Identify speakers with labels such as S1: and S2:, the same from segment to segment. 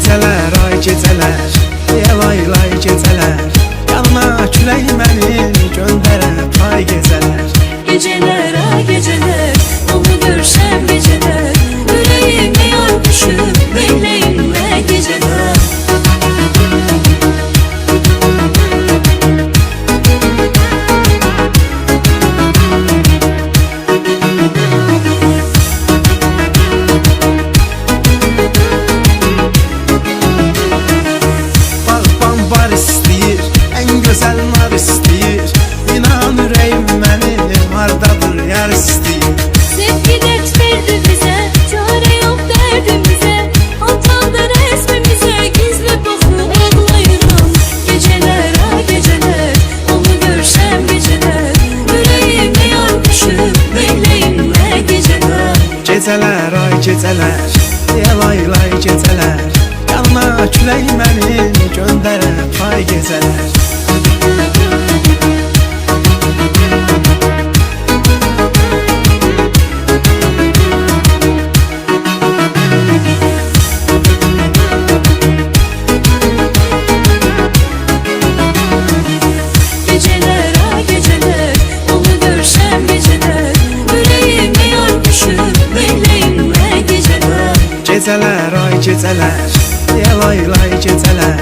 S1: Geceler ay geceler, yelay geceler, yanına külək mənim göndərə pay geceler.
S2: Geceler ay geceler, onu görsem geceler, yüreğime yormuşum meleğimle geceler.
S1: Güzel nar istəyir, inan ürəyim mənim hardadır yar istəyir.
S2: Sevgi dert verdi bize, çare yok derdimize, atandı resmimize, gizli bakıp ağlayırım. Geceler ay geceler, onu görsem geceler, yüreğime yormuşum meleğimle geceler.
S1: Geceler ay geceler, yelay geceler, yanına külək mənim göndərə pay geceler.
S2: Geceler ay geceler, onu görsem geceler, yüreğime yormuşum meleğimle geceler.
S1: Geceler ay geceler, yelay geceler,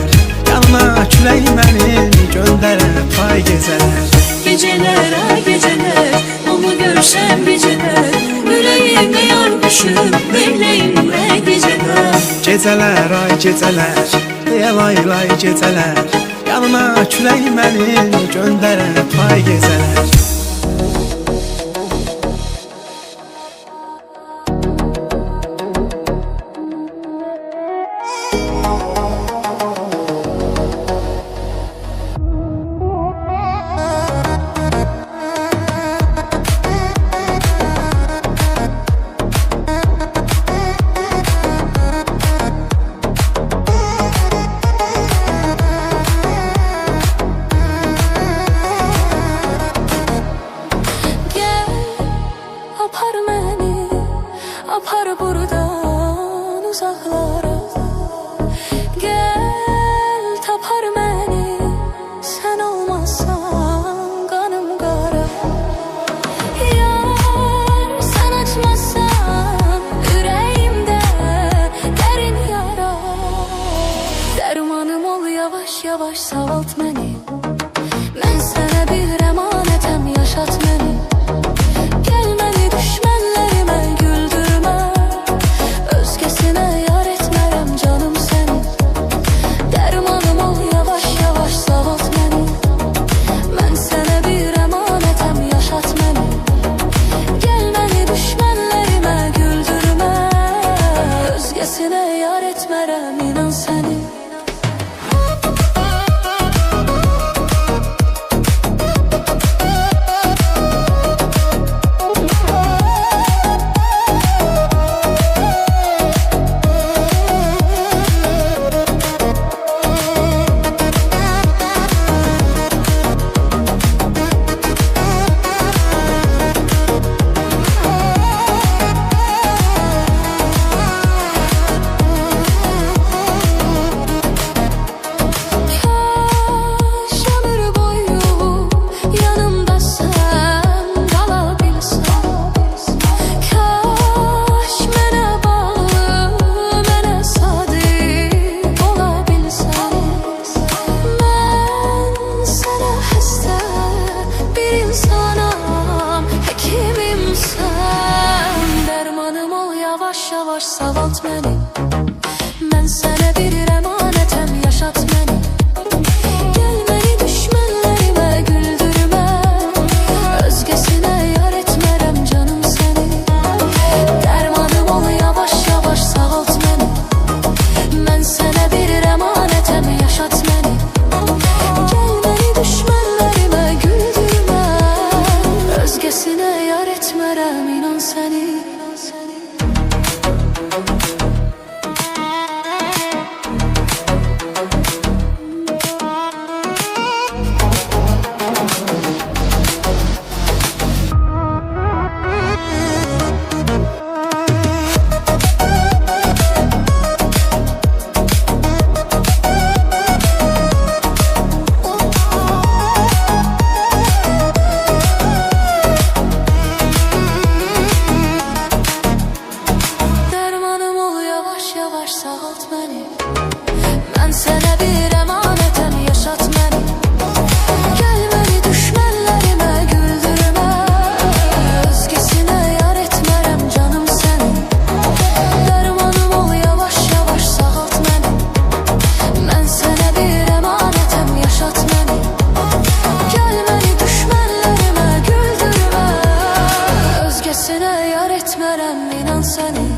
S1: yanına külək mənim göndərə pay geceler.
S2: Geceler ay geceler, onu görsem geceler, yüreğime yormuşum meleğimle geceler.
S1: Geceler ay geceler, yelay geceler, yanına külək mənim göndərə pay geceler.
S2: Apar beni, apar buradan uzaklara. Gel tapar beni, sen olmazsan kanım kara. Yar sen açmazsan yüreğimde derin yara. Dermanım ol yavaş yavaş sağalt beni. Ben sana bir emanetem, yaşat beni. Yar etmerem inan seni. Yavaş yavaş sağalt beni. Ben sana bir emanetem, yaşat beni. Gel beni düşmanlarıma güldürme. Özgesine yar etmerem canım seni. Dermanım ol yavaş yavaş sağalt beni. Ben sana bir emanetem, yaşat beni. Gel beni düşmanlarıma güldürme. Özgesine yar etmerem inan seni. sağalt məni. Mən sənə bir əmanətəm, yaşat məni. Gəl məni düşmənlərimə güldürmə, özgəsinə yar etmərəm canım səni. Dərmanım ol, yavaş yavaş sağalt məni. Mən sənə bir əmanətəm, yaşat məni. Gəl məni düşmənlərimə güldürmə, özgəsinə yar etmərəm, inan səni.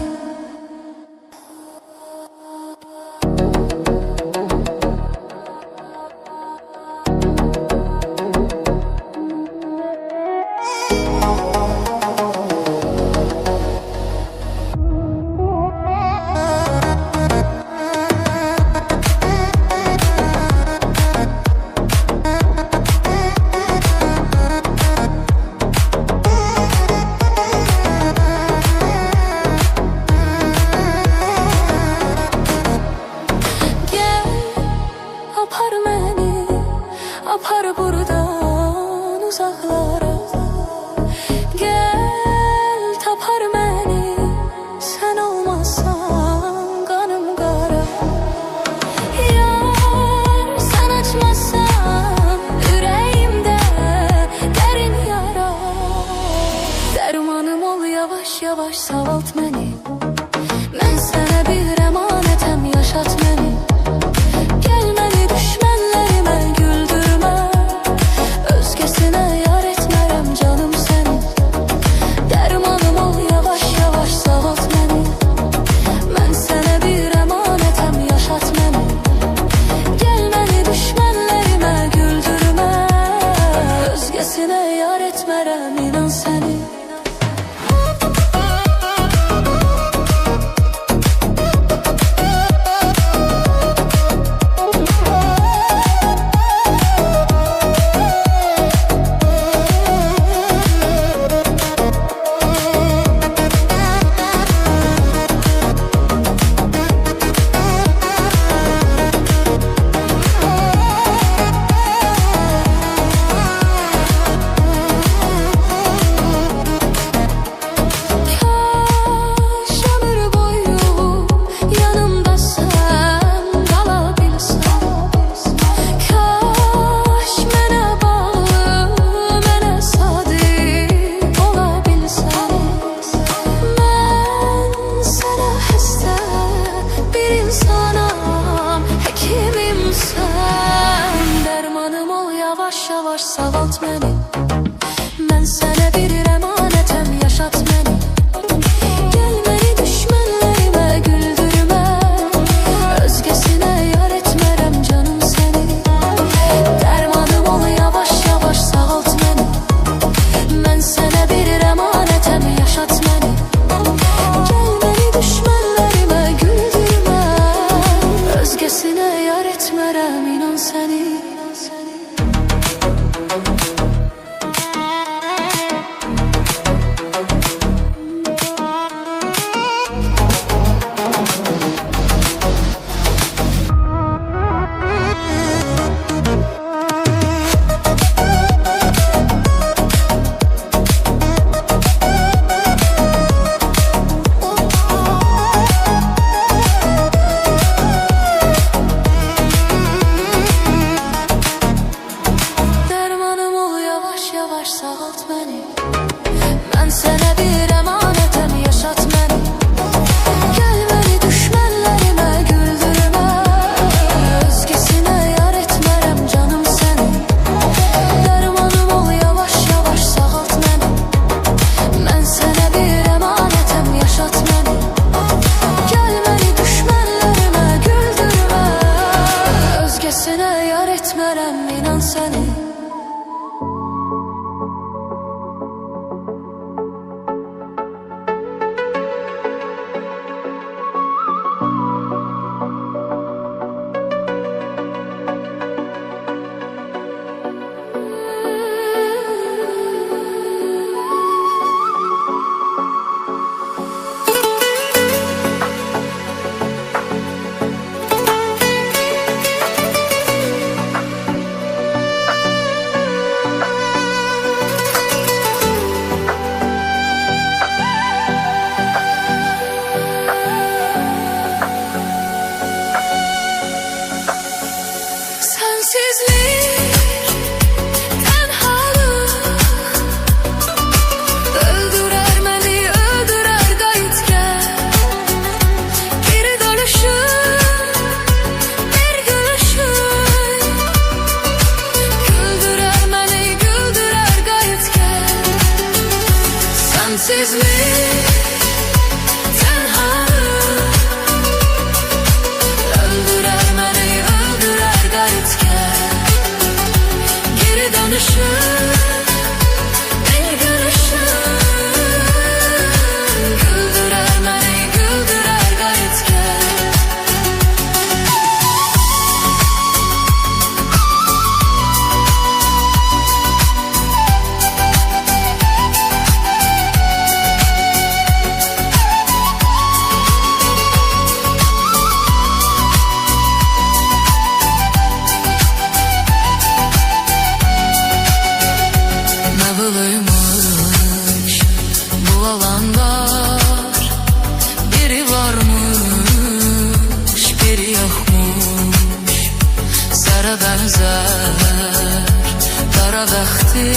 S2: Qara bəxti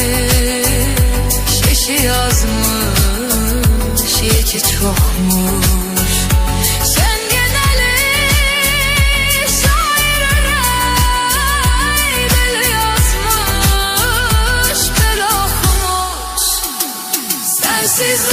S2: şeşi yazmış, yeki çoxmuş. Sən genəli şairə belə yazmış, belə oxumuş. Sənsiz